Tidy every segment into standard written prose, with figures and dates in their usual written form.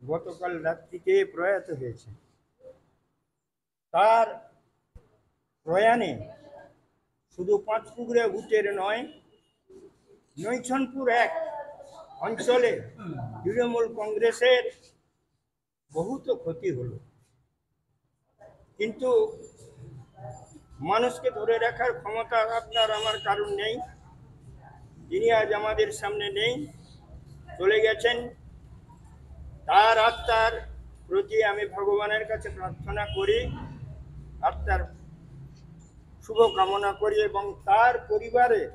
গতকাল রাত্রিতে প্রয়াত হয়েছে। তার প্রয়াণে শুধু পাঁচপুকুরে বুথের নয়, নৈছনপুর এক অঞ্চলে তৃণমূল কংগ্রেসের বহুত ক্ষতি হলো, কিন্তু মানুষকে ধরে রাখার ক্ষমতা আপনার আমার কারণ নেই। তিনি আজ আমাদের সামনে নেই, চলে গেছেন। তার আত্মার প্রতি আমি ভগবানের কাছে প্রার্থনা করি, আত্মার শুভ কামনা করি, এবং তার পরিবারের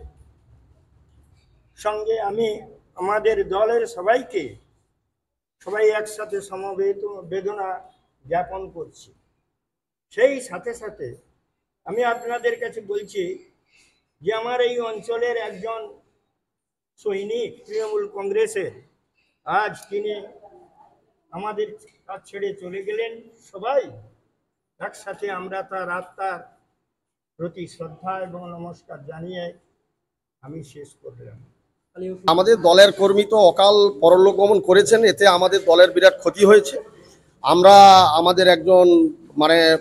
সঙ্গে আমি আমাদের দলের সবাই একসাথে সমবেত বেদনা জ্ঞাপন করছি। সেই সাথে সাথে আমি আপনাদের কাছে বলছি যে আমার এই অঞ্চলের একজন সৈনিক তৃণমূল কংগ্রেসের, আজ তিনি আমাদের কাছ ছেড়ে চলে গেলেন। সবাই একসাথে আমরা তার আত্মার প্রতি শ্রদ্ধা এবং নমস্কার জানিয়ে আমি শেষ করলাম। আমাদের দলের কর্মী তো অকাল পরলোক গমন করেছেন, এতে আমাদের দলের বিরাট ক্ষতি হয়েছে। আমরা আমাদের একজন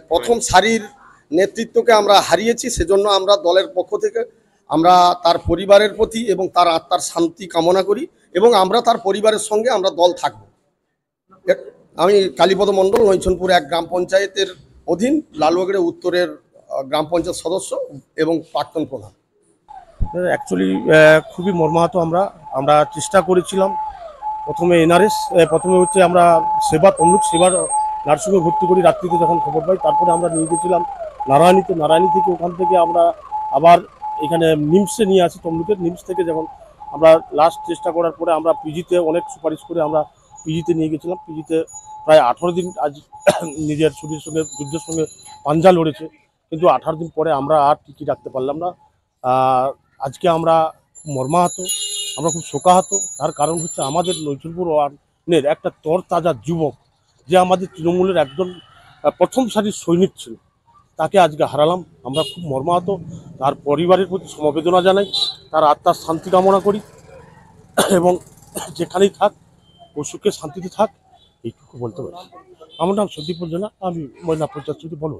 প্রথম সারির নেতৃত্বকে আমরা হারিয়েছি, সেজন্য আমরা দলের পক্ষ থেকে আমরা তার পরিবারের প্রতি এবং তার আত্মার শান্তি কামনা করি, এবং আমরা তার পরিবারের সঙ্গে আমরা দল থাকব। আমি কালীপদ মণ্ডল, নৈছনপুর এক গ্রাম পঞ্চায়েতের অধীন লালুয়াগড়ে উত্তরের গ্রাম পঞ্চায়েত সদস্য এবং প্রাক্তন প্রধান। অ্যাকচুয়ালি খুবই মর্মাহত। আমরা চেষ্টা করেছিলাম প্রথমে হচ্ছে আমরা তমলুক সেবার নার্সিংহোমে ভর্তি করি রাত্রিতে যখন খবর পাই। তারপরে আমরা নিয়ে গেছিলাম নারায়ণী থেকে ওখান থেকে আমরা আবার এখানে নিমসে নিয়ে আসি। তমলুকের নিমস থেকে যখন আমরা লাস্ট চেষ্টা করার পরে আমরা পিজিতে অনেক সুপারিশ করে আমরা পিজিতে নিয়ে গেছিলাম। পিজিতে প্রায় 18 দিন আজ নিজের শরীরের সঙ্গে যুদ্ধের সঙ্গে পাঞ্জা লড়েছে, কিন্তু 18 দিন পরে আমরা আর টিকি রাখতে পারলাম না। আজকে আমরা খুব মর্মাহত, আমরা খুব শোকাহত। তার কারণ হচ্ছে আমাদের নৈছনপুর ওয়ার্ডের একটা তরতাজা যুবক, যে আমাদের তৃণমূলের একজন প্রথম সারির সৈনিক ছিল, তাকে আজকে হারালাম। আমরা খুব মর্মাহত। তার পরিবারের প্রতি সমবেদনা জানাই, তার আত্মার শান্তি কামনা করি, এবং যেখানেই থাক ও সুখে শান্তিতে থাক, এইটুকু বলতে পারি। আমার নাম সন্দীপ জেলা, আমি মহিলা পঞ্চায়েত বলব।